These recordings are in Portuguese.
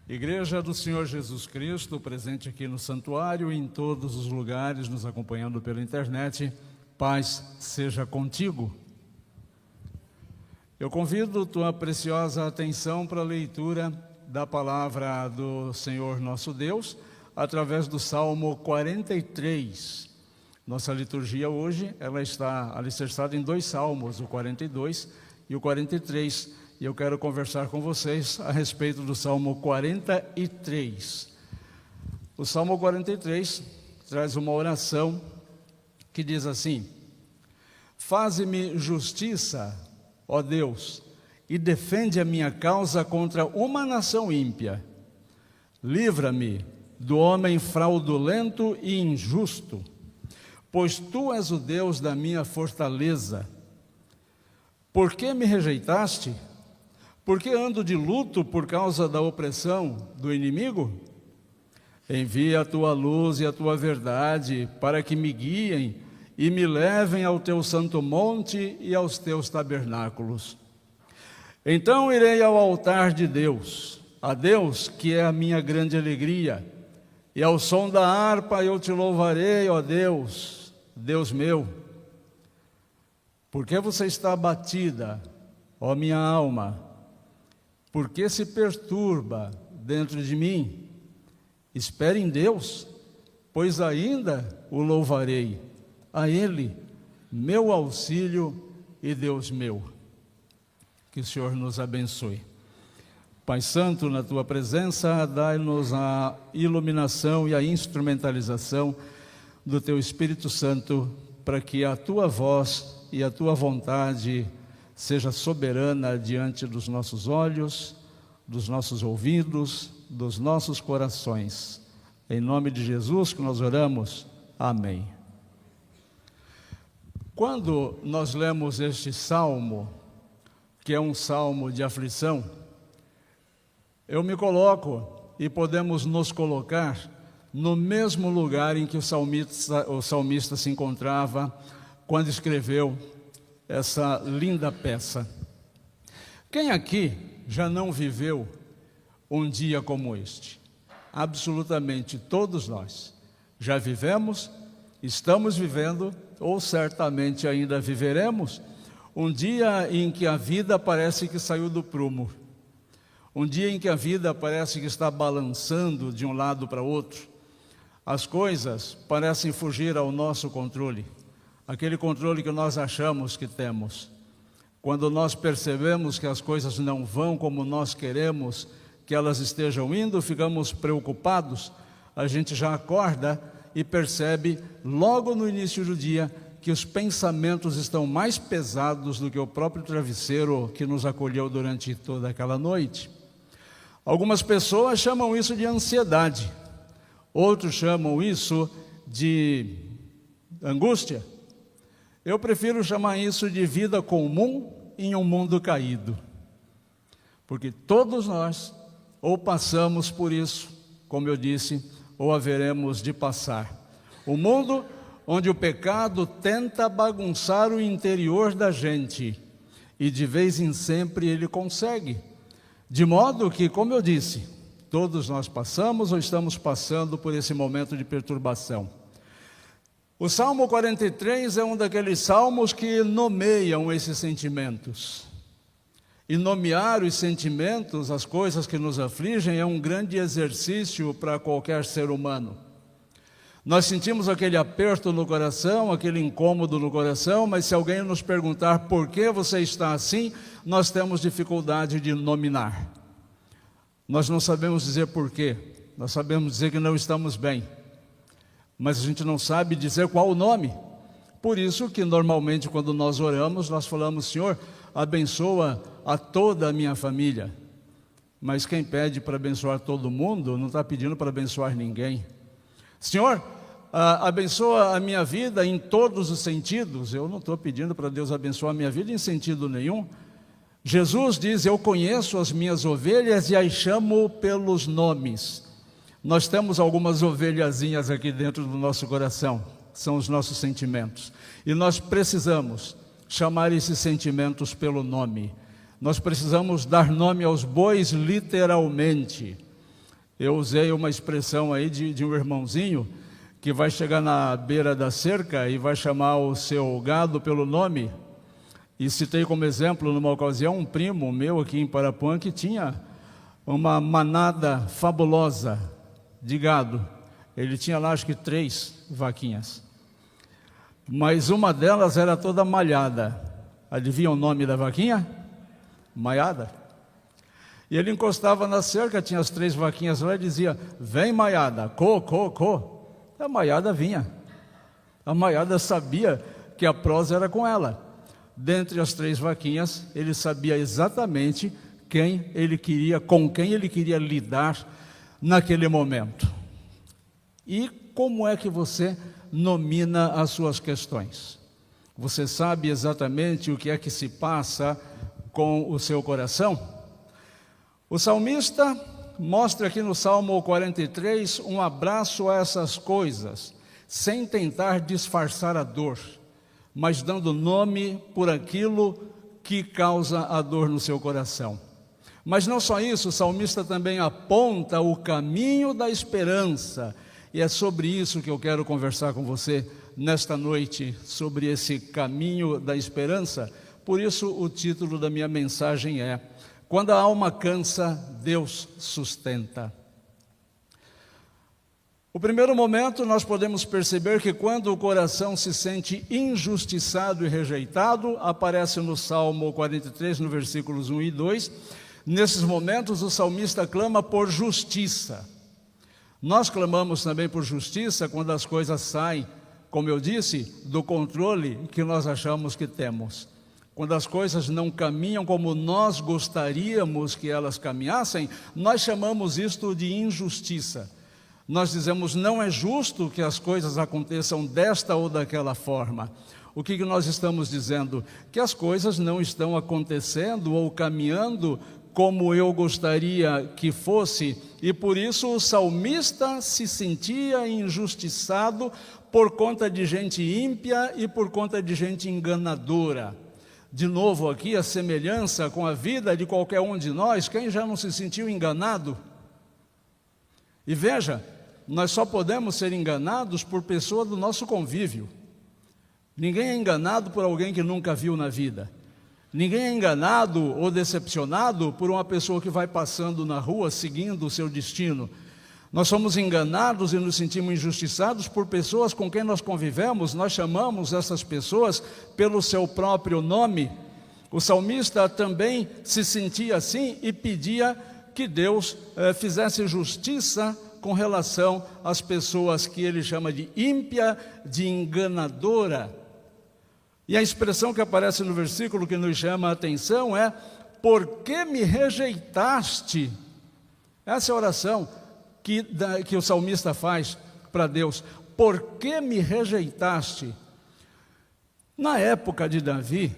Igreja do Senhor Jesus Cristo, presente aqui no santuário e em todos os lugares, nos acompanhando pela internet, paz seja contigo. Eu convido tua preciosa atenção para a leitura da palavra do Senhor nosso Deus, através do Salmo 43. Nossa liturgia hoje, ela está alicerçada em dois salmos, o 42 e o 43. E eu quero conversar com vocês a respeito do Salmo 43. O Salmo 43 traz uma oração que diz assim: Faze-me justiça, ó Deus, e defende a minha causa contra uma nação ímpia. Livra-me do homem fraudulento e injusto, pois Tu és o Deus da minha fortaleza. Por que me rejeitaste? Por que ando de luto por causa da opressão do inimigo? Envia a Tua luz e a Tua verdade para que me guiem e me levem ao Teu santo monte e aos Teus tabernáculos. Então irei ao altar de Deus, a Deus que é a minha grande alegria, e ao som da harpa eu Te louvarei, ó Deus, Deus meu. Por que você está abatida, ó minha alma? Por que se perturba dentro de mim? Espere em Deus, pois ainda o louvarei, a Ele, meu auxílio e Deus meu. Que o Senhor nos abençoe. Pai Santo, na Tua presença, dai-nos a iluminação e a instrumentalização do Teu Espírito Santo, para que a Tua voz e a Tua vontade seja soberana diante dos nossos olhos, dos nossos ouvidos, dos nossos corações. Em nome de Jesus que nós oramos. Amém. Quando nós lemos este salmo, que é um salmo de aflição, eu me coloco e podemos nos colocar no mesmo lugar em que o salmista se encontrava quando escreveu essa linda peça. Quem aqui já não viveu um dia como este? Absolutamente todos nós já vivemos, estamos vivendo ou certamente ainda viveremos um dia em que a vida parece que saiu do prumo, um dia em que a vida parece que está balançando de um lado para outro. As coisas parecem fugir ao nosso controle, aquele controle que nós achamos que temos. Quando nós percebemos que as coisas não vão como nós queremos que elas estejam indo, ficamos preocupados, a gente já acorda e percebe logo no início do dia que os pensamentos estão mais pesados do que o próprio travesseiro que nos acolheu durante toda aquela noite. Algumas pessoas chamam isso de ansiedade, outros chamam isso de angústia. Eu prefiro chamar isso de vida comum em um mundo caído, porque todos nós ou passamos por isso, como eu disse, ou haveremos de passar. O mundo onde o pecado tenta bagunçar o interior da gente, e de vez em sempre ele consegue, de modo que, como eu disse, todos nós passamos ou estamos passando por esse momento de perturbação. O Salmo 43 é um daqueles salmos que nomeiam esses sentimentos. E nomear os sentimentos, as coisas que nos afligem, é um grande exercício para qualquer ser humano. Nós sentimos aquele aperto no coração, aquele incômodo no coração, mas se alguém nos perguntar por que você está assim, nós temos dificuldade de nominar. Nós não sabemos dizer por quê, nós sabemos dizer que não estamos bem, mas a gente não sabe dizer qual o nome. Por isso que normalmente quando nós oramos, nós falamos: Senhor, abençoa a toda a minha família. Mas quem pede para abençoar todo mundo, não está pedindo para abençoar ninguém. Senhor, abençoa a minha vida em todos os sentidos. Eu não estou pedindo para Deus abençoar a minha vida em sentido nenhum. Jesus diz: eu conheço as minhas ovelhas e as chamo pelos nomes. Nós temos algumas ovelhazinhas aqui dentro do nosso coração, são os nossos sentimentos. E nós precisamos chamar esses sentimentos pelo nome. Nós precisamos dar nome aos bois literalmente. Eu usei uma expressão aí de um irmãozinho que vai chegar na beira da cerca e vai chamar o seu gado pelo nome. E citei como exemplo, numa ocasião, um primo meu aqui em Parapuã que tinha uma manada fabulosa de gado. Ele tinha lá acho que 3 vaquinhas. Mas uma delas era toda malhada. Adivinha o nome da vaquinha? Maiada. E ele encostava na cerca, tinha as 3 vaquinhas lá e dizia: vem Maiada, co. A Maiada vinha. A Maiada sabia que a prosa era com ela. Dentre as 3 vaquinhas, ele sabia exatamente com quem ele queria lidar naquele momento. E como é que você nomina as suas questões? Você sabe exatamente o que é que se passa com o seu coração? O salmista mostra aqui no Salmo 43 um abraço a essas coisas, sem tentar disfarçar a dor, mas dando nome por aquilo que causa a dor no seu coração. Mas não só isso, o salmista também aponta o caminho da esperança, e é sobre isso que eu quero conversar com você nesta noite, sobre esse caminho da esperança. Por isso o título da minha mensagem é: quando a alma cansa, Deus sustenta. O primeiro momento nós podemos perceber que quando o coração se sente injustiçado e rejeitado, aparece no Salmo 43, no versículos 1 e 2, nesses momentos o salmista clama por justiça. Nós clamamos também por justiça quando as coisas saem, como eu disse, do controle que nós achamos que temos. Quando as coisas não caminham como nós gostaríamos que elas caminhassem, nós chamamos isto de injustiça. Nós dizemos: não é justo que as coisas aconteçam desta ou daquela forma. O que nós estamos dizendo? Que as coisas não estão acontecendo ou caminhando como eu gostaria que fosse, e por isso o salmista se sentia injustiçado por conta de gente ímpia e por conta de gente enganadora. De novo aqui a semelhança com a vida de qualquer um de nós. Quem já não se sentiu enganado? E veja, nós só podemos ser enganados por pessoa do nosso convívio. Ninguém é enganado por alguém que nunca viu na vida. Ninguém é enganado ou decepcionado por uma pessoa que vai passando na rua seguindo o seu destino. Nós somos enganados e nos sentimos injustiçados por pessoas com quem nós convivemos. Nós chamamos essas pessoas pelo seu próprio nome. O salmista também se sentia assim e pedia que Deus fizesse justiça com relação às pessoas que ele chama de ímpia, de enganadora. E a expressão que aparece no versículo que nos chama a atenção é: por que me rejeitaste? Essa é a oração que o salmista faz para Deus. Por que me rejeitaste? Na época de Davi,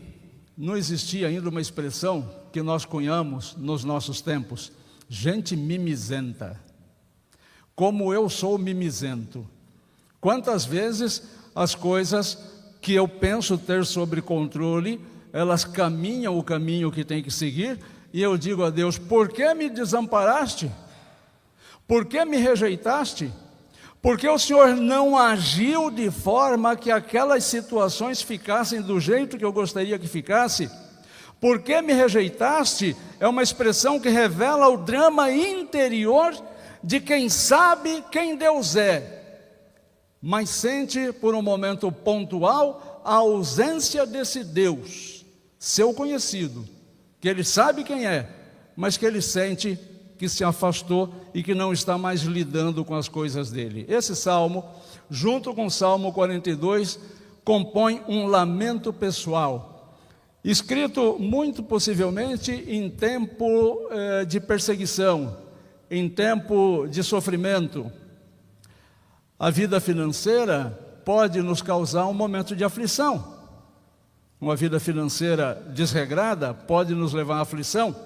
não existia ainda uma expressão que nós cunhamos nos nossos tempos: gente mimizenta. Como eu sou mimizento. Quantas vezes as coisas que eu penso ter sob controle, elas caminham o caminho que tem que seguir, e eu digo a Deus: por que me desamparaste? Por que me rejeitaste? Porque o Senhor não agiu de forma que aquelas situações ficassem do jeito que eu gostaria que ficasse? Por que me rejeitaste? É uma expressão que revela o drama interior de quem sabe quem Deus é, mas sente por um momento pontual a ausência desse Deus, seu conhecido, que ele sabe quem é, mas que ele sente que se afastou e que não está mais lidando com as coisas dele. Esse salmo, junto com o Salmo 42, compõe um lamento pessoal, escrito muito possivelmente em tempo de perseguição, em tempo de sofrimento. A vida financeira pode nos causar um momento de aflição. Uma vida financeira desregrada pode nos levar à aflição.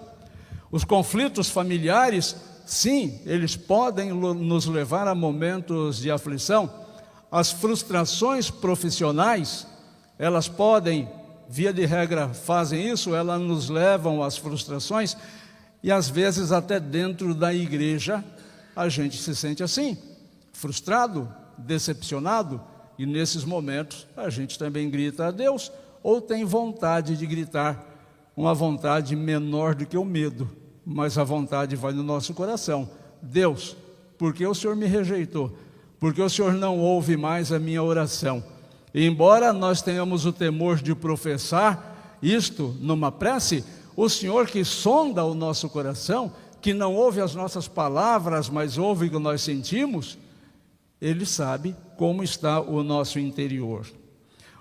Os conflitos familiares, sim, eles podem nos levar a momentos de aflição. As frustrações profissionais, elas podem, via de regra, fazem isso, elas nos levam às frustrações, e às vezes até dentro da igreja, a gente se sente assim, frustrado, decepcionado, e nesses momentos a gente também grita a Deus, ou tem vontade de gritar, uma vontade menor do que o medo, mas a vontade vai no nosso coração. Deus, por que o Senhor me rejeitou? Por que o Senhor não ouve mais a minha oração? E embora nós tenhamos o temor de professar isto numa prece, o Senhor que sonda o nosso coração, que não ouve as nossas palavras, mas ouve o que nós sentimos, Ele sabe como está o nosso interior.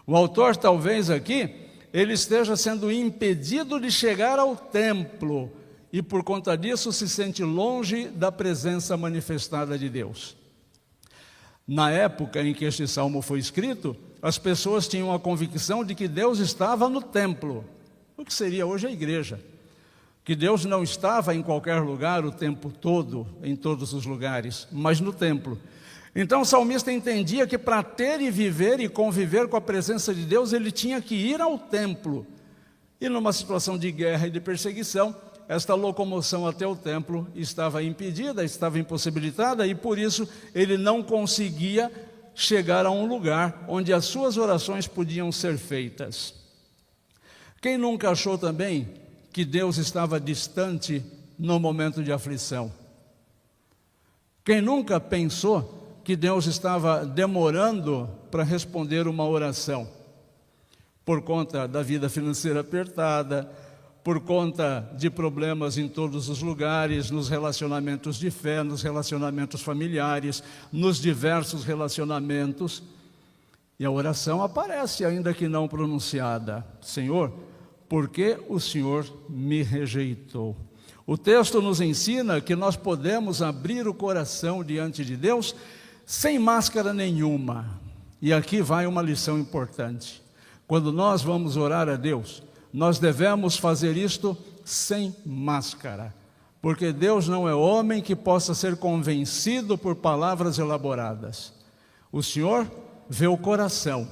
O autor talvez aqui, ele esteja sendo impedido de chegar ao templo, e por conta disso se sente longe da presença manifestada de Deus. Na época em que este salmo foi escrito, as pessoas tinham a convicção de que Deus estava no templo, o que seria hoje a igreja. Que Deus não estava em qualquer lugar o tempo todo, em todos os lugares, mas no templo. Então o salmista entendia que para ter e viver e conviver com a presença de Deus, ele tinha que ir ao templo. E numa situação de guerra e de perseguição, esta locomoção até o templo estava impedida, estava impossibilitada, e por isso ele não conseguia chegar a um lugar onde as suas orações podiam ser feitas. Quem nunca achou também que Deus estava distante no momento de aflição? Quem nunca pensou que Deus estava demorando para responder uma oração? Por conta da vida financeira apertada, por conta de problemas em todos os lugares, nos relacionamentos de fé, nos relacionamentos familiares, nos diversos relacionamentos. E a oração aparece, ainda que não pronunciada: Senhor, por que o Senhor me rejeitou? O texto nos ensina que nós podemos abrir o coração diante de Deus sem máscara nenhuma. E aqui vai uma lição importante. Quando nós vamos orar a Deus, nós devemos fazer isto sem máscara, porque Deus não é homem que possa ser convencido por palavras elaboradas. O Senhor vê o coração,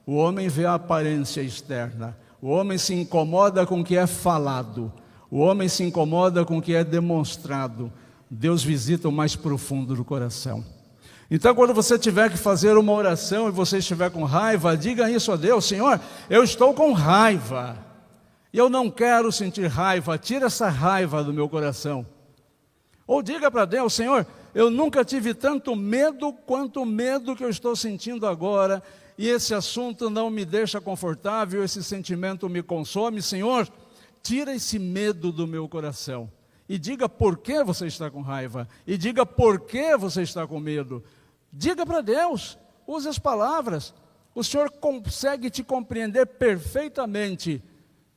o homem vê a aparência externa. O homem se incomoda com o que é falado, o homem se incomoda com o que é demonstrado. Deus visita o mais profundo do coração. Então, quando você tiver que fazer uma oração e você estiver com raiva, diga isso a Deus: Senhor, eu estou com raiva, e eu não quero sentir raiva, tira essa raiva do meu coração. Ou diga para Deus: Senhor, eu nunca tive tanto medo quanto o medo que eu estou sentindo agora, e esse assunto não me deixa confortável, esse sentimento me consome. Senhor, tira esse medo do meu coração. E diga por que você está com raiva, e diga por que você está com medo. Diga para Deus, use as palavras. O Senhor consegue te compreender perfeitamente.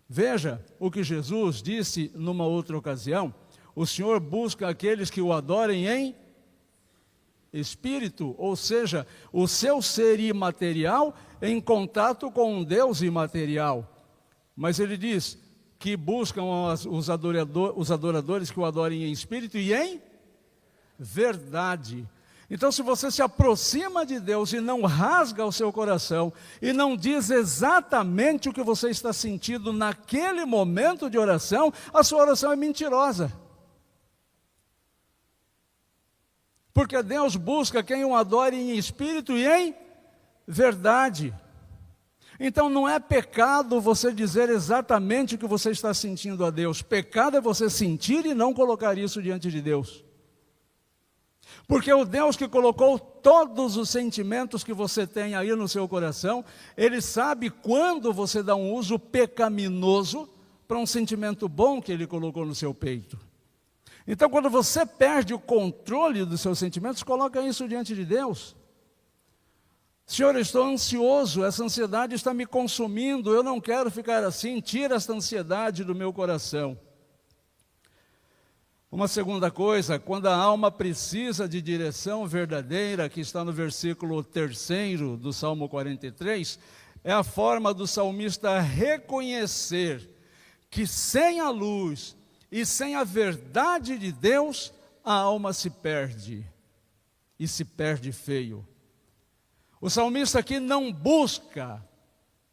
Veja o que Jesus disse numa outra ocasião: o Senhor busca aqueles que o adorem em espírito, ou seja, o seu ser imaterial em contato com um Deus imaterial. Mas ele diz que buscam os adoradores que o adorem em espírito e em verdade. Então, se você se aproxima de Deus e não rasga o seu coração, e não diz exatamente o que você está sentindo naquele momento de oração, a sua oração é mentirosa. Porque Deus busca quem o adore em espírito e em verdade. Então não é pecado você dizer exatamente o que você está sentindo a Deus. Pecado é você sentir e não colocar isso diante de Deus. Porque o Deus que colocou todos os sentimentos que você tem aí no seu coração, Ele sabe quando você dá um uso pecaminoso para um sentimento bom que Ele colocou no seu peito. Então, quando você perde o controle dos seus sentimentos, coloca isso diante de Deus. Senhor, eu estou ansioso, essa ansiedade está me consumindo, eu não quero ficar assim, tira essa ansiedade do meu coração. Uma segunda coisa, quando a alma precisa de direção verdadeira, que está no versículo 3º do Salmo 43, é a forma do salmista reconhecer que sem a luz e sem a verdade de Deus, a alma se perde, e se perde feio. O salmista aqui não busca,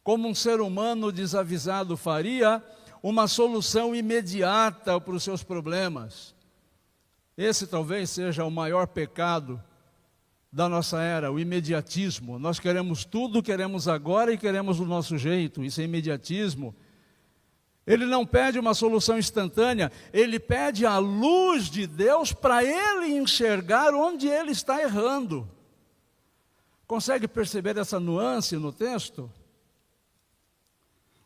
como um ser humano desavisado faria, uma solução imediata para os seus problemas. Esse talvez seja o maior pecado da nossa era, o imediatismo. Nós queremos tudo, queremos agora e queremos do nosso jeito. Isso é imediatismo. Ele não pede uma solução instantânea, ele pede a luz de Deus para ele enxergar onde ele está errando. Consegue perceber essa nuance no texto?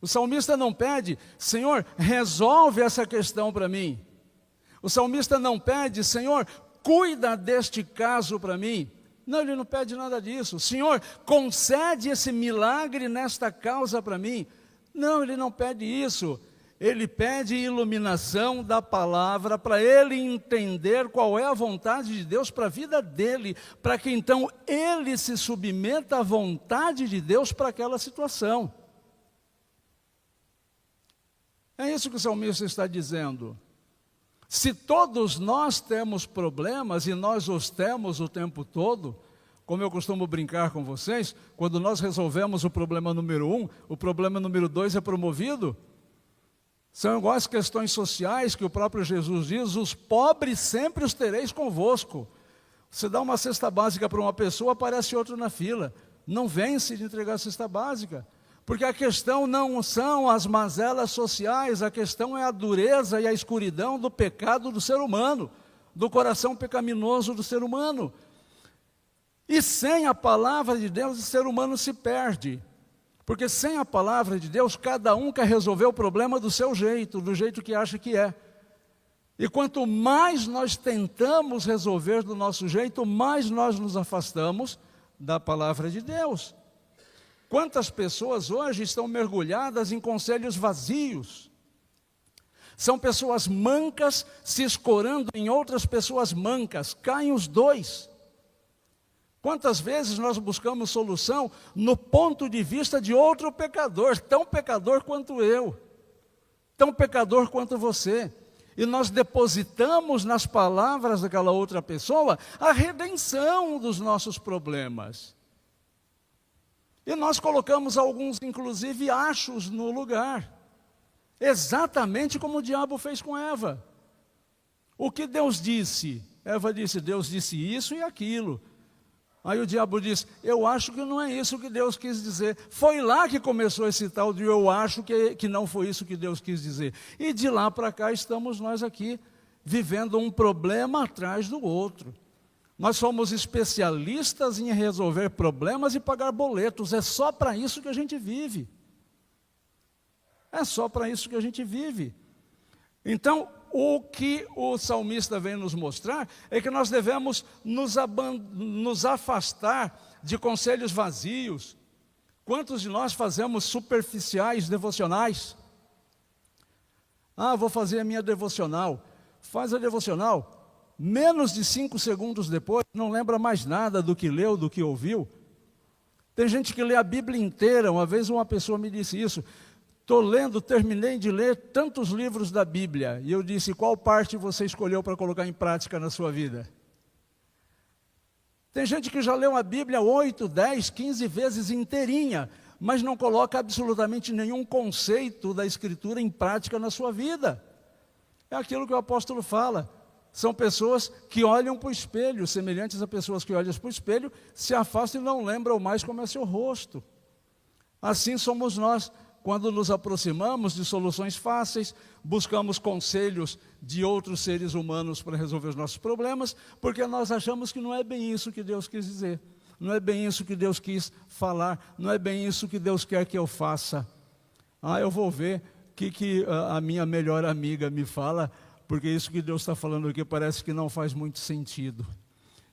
O salmista não pede, Senhor, resolve essa questão para mim. O salmista não pede, Senhor, cuida deste caso para mim. Não, ele não pede nada disso. Senhor, concede esse milagre nesta causa para mim. Não, ele não pede isso. Ele pede iluminação da palavra para ele entender qual é a vontade de Deus para a vida dele, para que então ele se submeta à vontade de Deus para aquela situação. É isso que o salmista está dizendo. Se todos nós temos problemas e nós os temos o tempo todo, como eu costumo brincar com vocês, quando nós resolvemos o problema número 1, o problema número 2 é promovido. São iguais questões sociais que o próprio Jesus diz, os pobres sempre os tereis convosco. Você dá uma cesta básica para uma pessoa, aparece outro na fila. Não vence de entregar a cesta básica. Porque a questão não são as mazelas sociais, a questão é a dureza e a escuridão do pecado do ser humano, do coração pecaminoso do ser humano. E sem a palavra de Deus, o ser humano se perde. Porque sem a palavra de Deus, cada um quer resolver o problema do seu jeito, do jeito que acha que é. E quanto mais nós tentamos resolver do nosso jeito, mais nós nos afastamos da palavra de Deus. Quantas pessoas hoje estão mergulhadas em conselhos vazios? São pessoas mancas se escorando em outras pessoas mancas, caem os dois. Quantas vezes nós buscamos solução no ponto de vista de outro pecador, tão pecador quanto eu, tão pecador quanto você, e nós depositamos nas palavras daquela outra pessoa a redenção dos nossos problemas. E nós colocamos alguns, inclusive, achos no lugar. Exatamente como o diabo fez com Eva. O que Deus disse? Eva disse, Deus disse isso e aquilo. Aí o diabo disse, eu acho que não é isso que Deus quis dizer. Foi lá que começou esse tal de eu acho que não foi isso que Deus quis dizer. E de lá para cá estamos nós aqui, vivendo um problema atrás do outro. Nós somos especialistas em resolver problemas e pagar boletos. É só para isso que a gente vive. É só para isso que a gente vive. Então, o que o salmista vem nos mostrar é que nós devemos nos afastar de conselhos vazios. Quantos de nós fazemos superficiais devocionais? Vou fazer a minha devocional. Faz a devocional. Menos de 5 segundos depois, não lembra mais nada do que leu, do que ouviu. Tem gente que lê a Bíblia inteira. Uma vez uma pessoa me disse isso. Terminei de ler tantos livros da Bíblia. E eu disse, qual parte você escolheu para colocar em prática na sua vida? Tem gente que já leu a Bíblia 8, 10, 15 vezes inteirinha, mas não coloca absolutamente nenhum conceito da Escritura em prática na sua vida. É aquilo que o apóstolo fala. São pessoas que olham para o espelho, semelhantes a pessoas que olham para o espelho, se afastam e não lembram mais como é seu rosto. Assim somos nós, quando nos aproximamos de soluções fáceis, buscamos conselhos de outros seres humanos para resolver os nossos problemas, porque nós achamos que não é bem isso que Deus quis dizer, não é bem isso que Deus quis falar, não é bem isso que Deus quer que eu faça. Eu vou ver o que a minha melhor amiga me fala, porque isso que Deus está falando aqui parece que não faz muito sentido.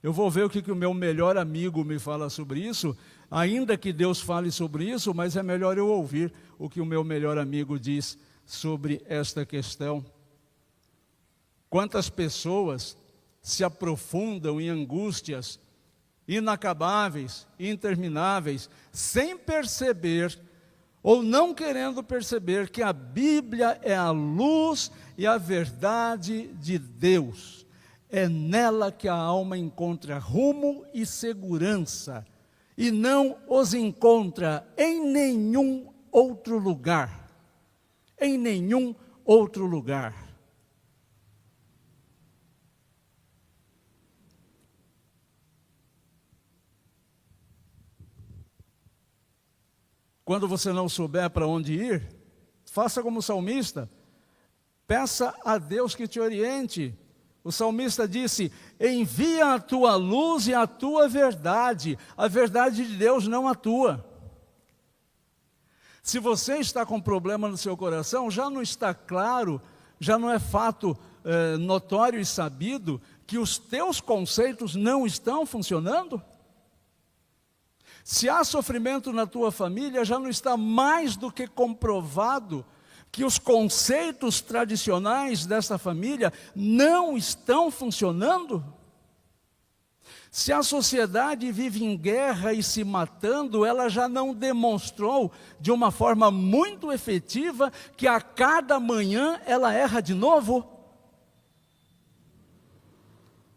Eu vou ver o que o meu melhor amigo me fala sobre isso, ainda que Deus fale sobre isso, mas é melhor eu ouvir o que o meu melhor amigo diz sobre esta questão. Quantas pessoas se aprofundam em angústias inacabáveis, intermináveis, sem perceber ou não querendo perceber que a Bíblia é a luz e a verdade de Deus. É nela que a alma encontra rumo e segurança, e não os encontra em nenhum outro lugar. Em nenhum outro lugar. Quando você não souber para onde ir, faça como o salmista. Peça a Deus que te oriente. O salmista disse: envia a tua luz e a tua verdade. A verdade de Deus, não a tua. Se você está com problema no seu coração, já não está claro, já não é fato notório e sabido que os teus conceitos não estão funcionando? Se há sofrimento na tua família, já não está mais do que comprovado que os conceitos tradicionais dessa família não estão funcionando? Se a sociedade vive em guerra e se matando, ela já não demonstrou de uma forma muito efetiva que a cada manhã ela erra de novo?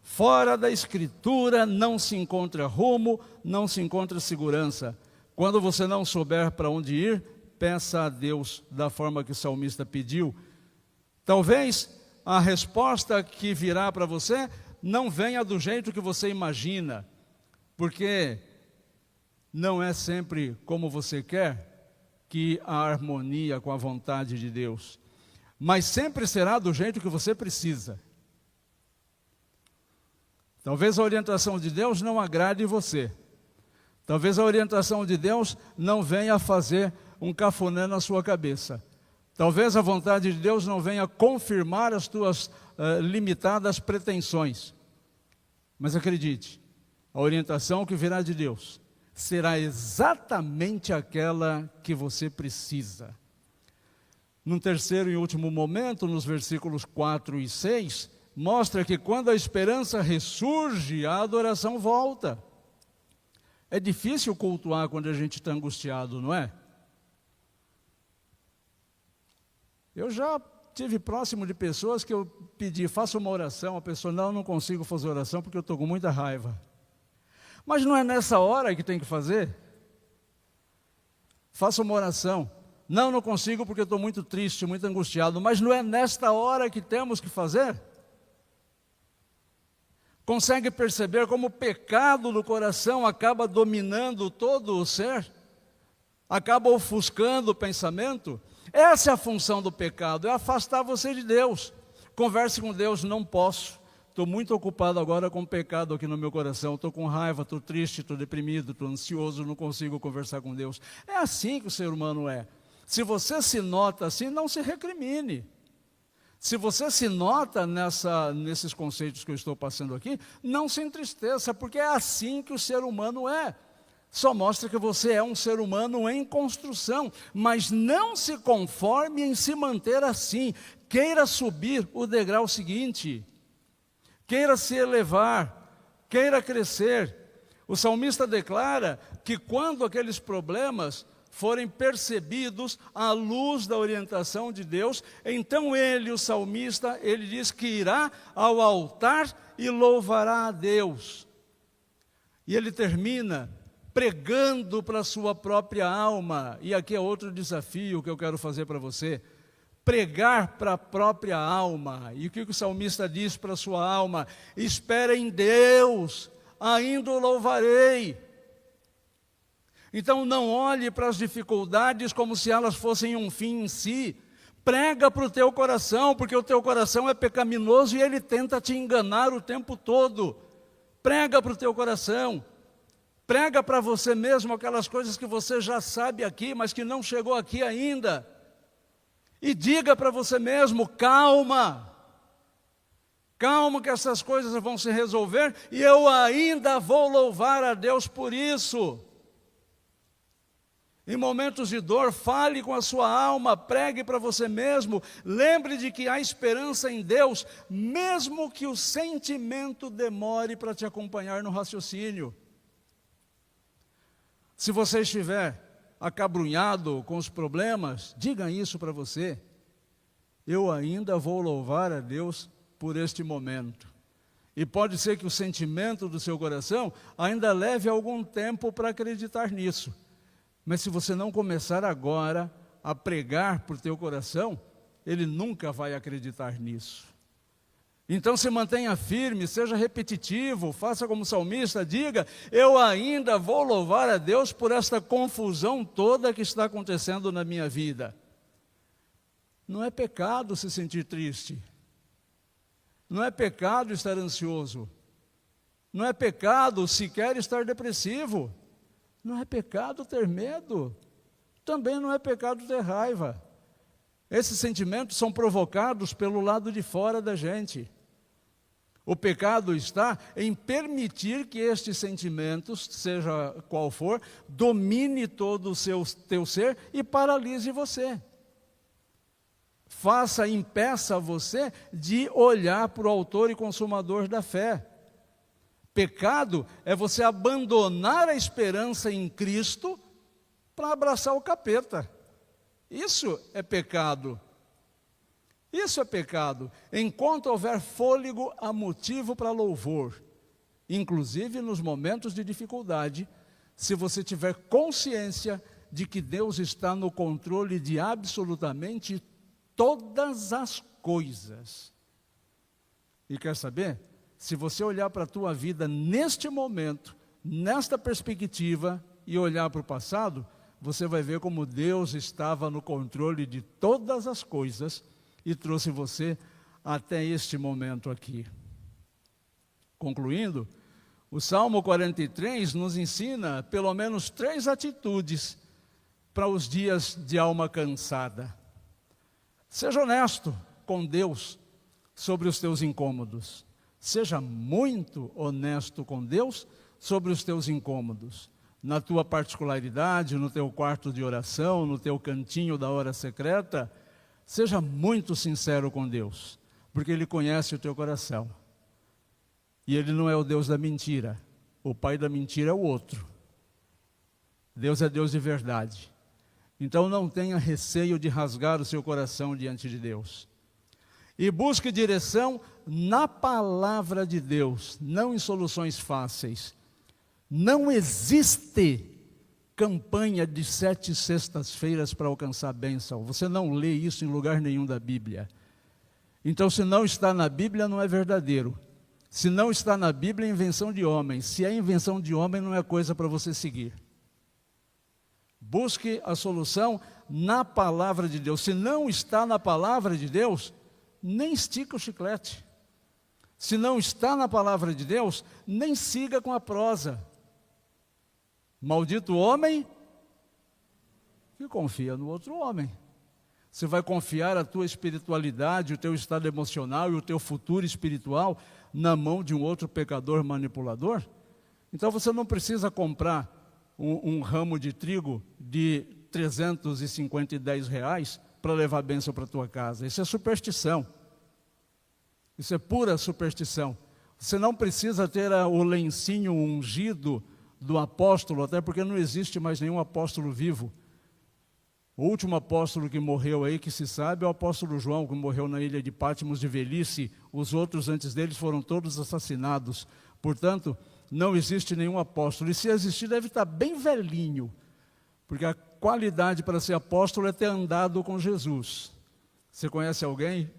Fora da Escritura não se encontra rumo, não se encontra segurança. Quando você não souber para onde ir, peça a Deus da forma que o salmista pediu. Talvez a resposta que virá para você não venha do jeito que você imagina, porque não é sempre como você quer que a harmonia com a vontade de Deus, mas sempre será do jeito que você precisa. Talvez a orientação de Deus não agrade você. Talvez a orientação de Deus não venha a fazer um cafuné na sua cabeça. Talvez a vontade de Deus não venha confirmar as tuas limitadas pretensões. Mas acredite, a orientação que virá de Deus será exatamente aquela que você precisa. Num terceiro e último momento, nos versículos 4 e 6, mostra que quando a esperança ressurge, a adoração volta. É difícil cultuar quando a gente está angustiado, não é? Eu já estive próximo de pessoas que eu pedi, faça uma oração, a pessoa, não consigo fazer oração porque eu estou com muita raiva. Mas não é nessa hora que tem que fazer? Faça uma oração. Não consigo porque eu estou muito triste, muito angustiado. Mas não é nesta hora que temos que fazer? Consegue perceber como o pecado do coração acaba dominando todo o ser? Acaba ofuscando o pensamento? Essa é a função do pecado, é afastar você de Deus. Converse com Deus, não posso. Estou muito ocupado agora com o pecado aqui no meu coração. Estou com raiva, estou triste, estou deprimido, estou ansioso, não consigo conversar com Deus. É assim que o ser humano é. Se você se nota assim, não se recrimine. Se você se nota nesses conceitos que eu estou passando aqui, não se entristeça, porque é assim que o ser humano é. Só mostra que você é um ser humano em construção, mas não se conforme em se manter assim. Queira subir o degrau seguinte, queira se elevar, queira crescer. O salmista declara que quando aqueles problemas forem percebidos à luz da orientação de Deus, então ele, o salmista, ele diz que irá ao altar e louvará a Deus. E ele termina pregando para a sua própria alma. E aqui é outro desafio que eu quero fazer para você. Pregar para a própria alma. E o que o salmista diz para a sua alma? Espera em Deus, ainda o louvarei. Então não olhe para as dificuldades como se elas fossem um fim em si. Prega para o teu coração, porque o teu coração é pecaminoso e ele tenta te enganar o tempo todo. Prega para o teu coração. Prega para você mesmo aquelas coisas que você já sabe aqui, mas que não chegou aqui ainda. E diga para você mesmo, calma. Calma que essas coisas vão se resolver e eu ainda vou louvar a Deus por isso. Em momentos de dor, fale com a sua alma, pregue para você mesmo. Lembre de que há esperança em Deus, mesmo que o sentimento demore para te acompanhar no raciocínio. Se você estiver acabrunhado com os problemas, diga isso para você. Eu ainda vou louvar a Deus por este momento. E pode ser que o sentimento do seu coração ainda leve algum tempo para acreditar nisso. Mas se você não começar agora a pregar por teu coração, ele nunca vai acreditar nisso. Então se mantenha firme, seja repetitivo, faça como o salmista, diga: eu ainda vou louvar a Deus por esta confusão toda que está acontecendo na minha vida. Não é pecado se sentir triste, não é pecado estar ansioso, não é pecado sequer estar depressivo, não é pecado ter medo, também não é pecado ter raiva. Esses sentimentos são provocados pelo lado de fora da gente. O pecado está em permitir que estes sentimentos, seja qual for, domine todo o teu ser e paralise você. Impeça você de olhar para o autor e consumador da fé. Pecado é você abandonar a esperança em Cristo para abraçar o capeta. Isso é pecado. Isso é pecado. Enquanto houver fôlego, há motivo para louvor. Inclusive nos momentos de dificuldade, se você tiver consciência de que Deus está no controle de absolutamente todas as coisas. E quer saber? Se você olhar para a tua vida neste momento, nesta perspectiva, e olhar para o passado, você vai ver como Deus estava no controle de todas as coisas e trouxe você até este momento aqui. Concluindo, o Salmo 43 nos ensina pelo menos 3 atitudes para os dias de alma cansada. Seja honesto com Deus sobre os teus incômodos. Seja muito honesto com Deus sobre os teus incômodos. Na tua particularidade, no teu quarto de oração, no teu cantinho da hora secreta, seja muito sincero com Deus, porque Ele conhece o teu coração. E Ele não é o Deus da mentira. O pai da mentira é o outro. Deus é Deus de verdade. Então não tenha receio de rasgar o seu coração diante de Deus. E busque direção na palavra de Deus, não em soluções fáceis. Não existe campanha de 7 sextas-feiras para alcançar a bênção. Você não lê isso em lugar nenhum da Bíblia. Então, se não está na Bíblia, não é verdadeiro. Se não está na Bíblia, é invenção de homem. Se é invenção de homem, não é coisa para você seguir. Busque a solução na palavra de Deus. Se não está na palavra de Deus, nem estica o chiclete. Se não está na palavra de Deus, nem siga com a prosa. Maldito o homem que confia no outro homem. Você vai confiar a tua espiritualidade, o teu estado emocional e o teu futuro espiritual na mão de um outro pecador manipulador? Então você não precisa comprar um ramo de trigo de R$350 para levar a bênção para a tua casa. Isso é superstição. Isso é pura superstição. Você não precisa ter o lencinho ungido do apóstolo, até porque não existe mais nenhum apóstolo vivo. O último apóstolo que morreu aí, que se sabe, é o apóstolo João, que morreu na ilha de Patmos de velhice. Os outros antes deles foram todos assassinados. Portanto, não existe nenhum apóstolo. E se existir, deve estar bem velhinho. Porque a qualidade para ser apóstolo é ter andado com Jesus. Você conhece alguém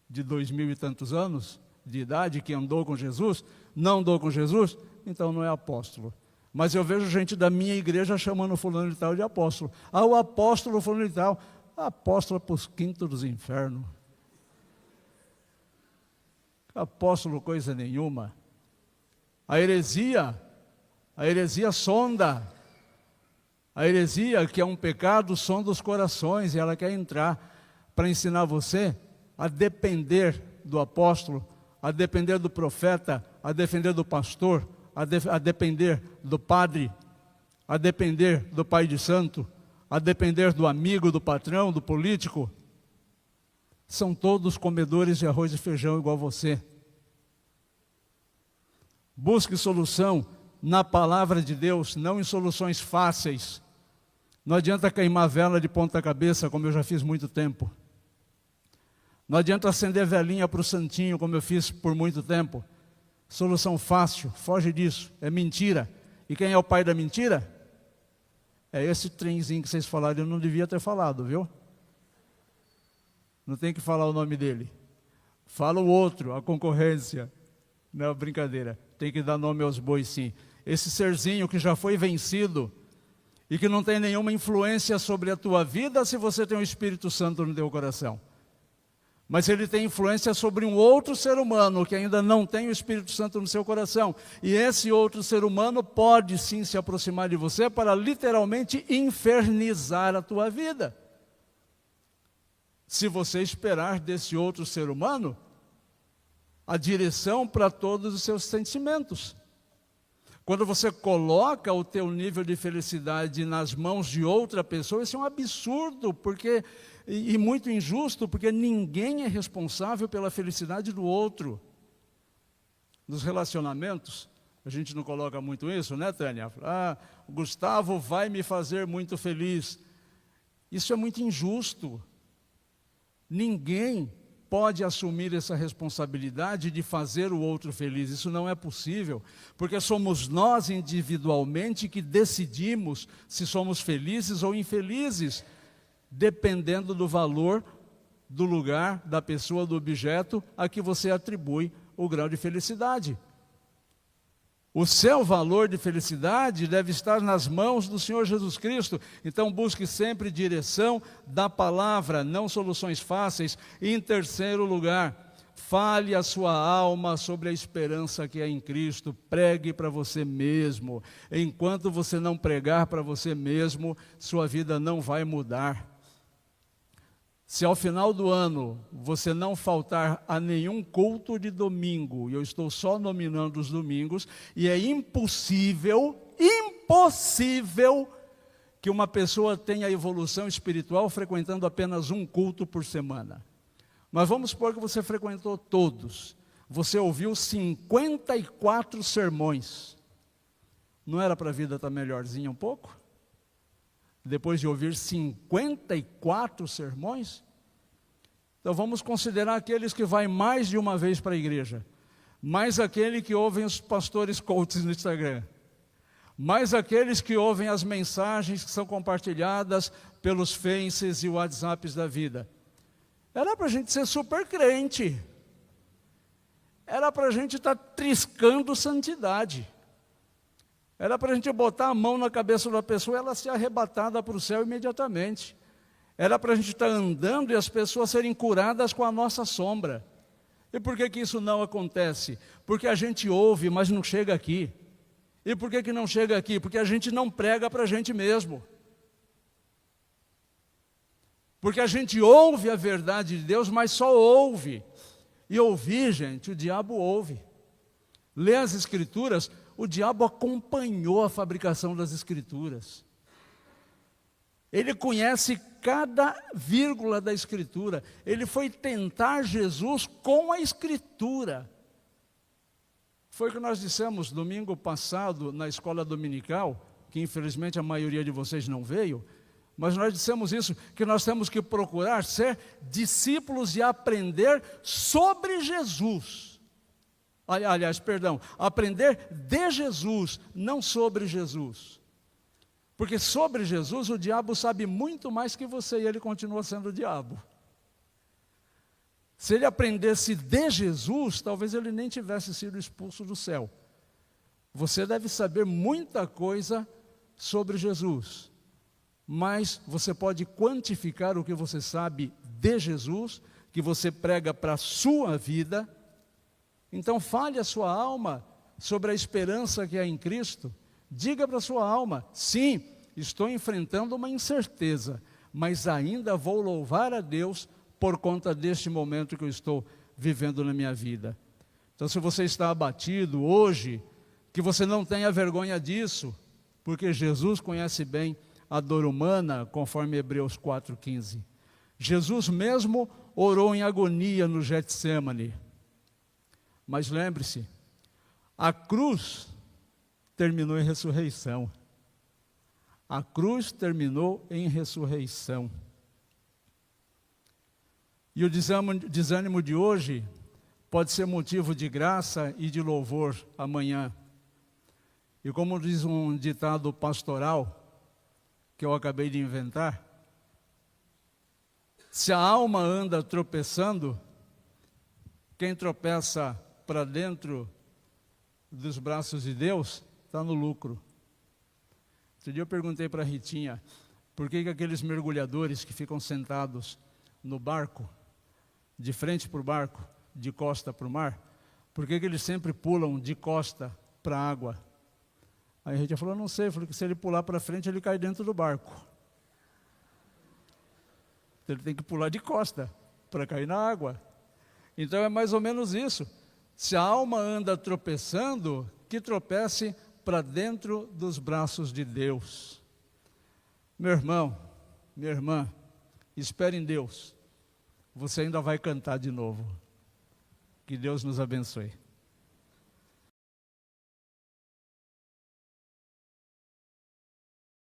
de 2000 e tantos anos de idade que andou com Jesus? Não andou com Jesus? Então não é apóstolo. Mas eu vejo gente da minha igreja chamando fulano de tal de apóstolo. Ah, o apóstolo fulano de tal. Apóstolo para os quintos dos infernos. Apóstolo coisa nenhuma. A heresia sonda. A heresia, que é um pecado, sonda os corações, e ela quer entrar para ensinar você a depender do apóstolo, a depender do profeta, a depender do pastor, a depender do padre, a depender do pai de santo, a depender do amigo, do patrão, do político. São todos comedores de arroz e feijão igual você. Busque solução na palavra de Deus, não em soluções fáceis. Não adianta queimar vela de ponta cabeça, como eu já fiz muito tempo. Não adianta acender velinha para o santinho, como eu fiz por muito tempo. Solução fácil, foge disso, é mentira. E quem é o pai da mentira? É esse trenzinho que vocês falaram, eu não devia ter falado, viu? Não tem que falar o nome dele. Fala o outro, a concorrência. Não, brincadeira, tem que dar nome aos bois sim. Esse serzinho que já foi vencido e que não tem nenhuma influência sobre a tua vida se você tem o Espírito Santo no teu coração. Mas ele tem influência sobre um outro ser humano que ainda não tem o Espírito Santo no seu coração. E esse outro ser humano pode sim se aproximar de você para literalmente infernizar a tua vida. Se você esperar desse outro ser humano a direção para todos os seus sentimentos. Quando você coloca o teu nível de felicidade nas mãos de outra pessoa, isso é um absurdo, e muito injusto, porque ninguém é responsável pela felicidade do outro. Nos relacionamentos, a gente não coloca muito isso, né, Tânia? O Gustavo vai me fazer muito feliz. Isso é muito injusto. Ninguém pode assumir essa responsabilidade de fazer o outro feliz. Isso não é possível, porque somos nós individualmente que decidimos se somos felizes ou infelizes, dependendo do valor, do lugar, da pessoa, do objeto a que você atribui o grau de felicidade. O seu valor de felicidade deve estar nas mãos do Senhor Jesus Cristo. Então busque sempre direção da palavra, não soluções fáceis. E em terceiro lugar, fale a sua alma sobre a esperança que é em Cristo. Pregue para você mesmo. Enquanto você não pregar para você mesmo, sua vida não vai mudar. Se ao final do ano você não faltar a nenhum culto de domingo, e eu estou só nominando os domingos, e é impossível que uma pessoa tenha evolução espiritual frequentando apenas um culto por semana. Mas vamos supor que você frequentou todos, você ouviu 54 sermões. Não era para a vida estar melhorzinha um pouco? Depois de ouvir 54 sermões? Então vamos considerar aqueles que vão mais de uma vez para a igreja, mais aquele que ouvem os pastores coaches no Instagram, mais aqueles que ouvem as mensagens que são compartilhadas pelos Faces e WhatsApps da vida. Era para a gente ser super crente, era para a gente estar triscando santidade. Era para a gente botar a mão na cabeça da pessoa e ela ser arrebatada para o céu imediatamente. Era para a gente estar andando e as pessoas serem curadas com a nossa sombra. E por que isso não acontece? Porque a gente ouve, mas não chega aqui. E por que não chega aqui? Porque a gente não prega para a gente mesmo. Porque a gente ouve a verdade de Deus, mas só ouve. E ouvir, gente, o diabo ouve. Lê as Escrituras. O diabo acompanhou a fabricação das Escrituras. Ele conhece cada vírgula da Escritura. Ele foi tentar Jesus com a Escritura. Foi o que nós dissemos domingo passado na escola dominical, que infelizmente a maioria de vocês não veio, mas nós dissemos isso, que nós temos que procurar ser discípulos e aprender sobre Jesus. Aprender de Jesus, não sobre Jesus. Porque sobre Jesus o diabo sabe muito mais que você e ele continua sendo o diabo. Se ele aprendesse de Jesus, talvez ele nem tivesse sido expulso do céu. Você deve saber muita coisa sobre Jesus, mas você pode quantificar o que você sabe de Jesus, que você prega para a sua vida. Então fale a sua alma sobre a esperança que há em Cristo. Diga para a sua alma, sim, estou enfrentando uma incerteza, mas ainda vou louvar a Deus por conta deste momento que eu estou vivendo na minha vida. Então se você está abatido hoje, que você não tenha vergonha disso, porque Jesus conhece bem a dor humana, conforme Hebreus 4,15. Jesus mesmo orou em agonia no Getsêmani. Mas lembre-se, a cruz terminou em ressurreição. A cruz terminou em ressurreição. E o desânimo de hoje pode ser motivo de graça e de louvor amanhã. E como diz um ditado pastoral, que eu acabei de inventar, se a alma anda tropeçando, Quem tropeça para dentro dos braços de Deus está no lucro. Outro dia eu perguntei para a Ritinha, por que aqueles mergulhadores que ficam sentados no barco, de frente para o barco, de costa para o mar, por que eles sempre pulam de costa para a água? Aí a Ritinha falou, não sei, falou que se ele pular para frente, ele cai dentro do barco. Então ele tem que pular de costa para cair na água. Então é mais ou menos isso. Se a alma anda tropeçando, que tropece para dentro dos braços de Deus. Meu irmão, minha irmã, espere em Deus. Você ainda vai cantar de novo. Que Deus nos abençoe.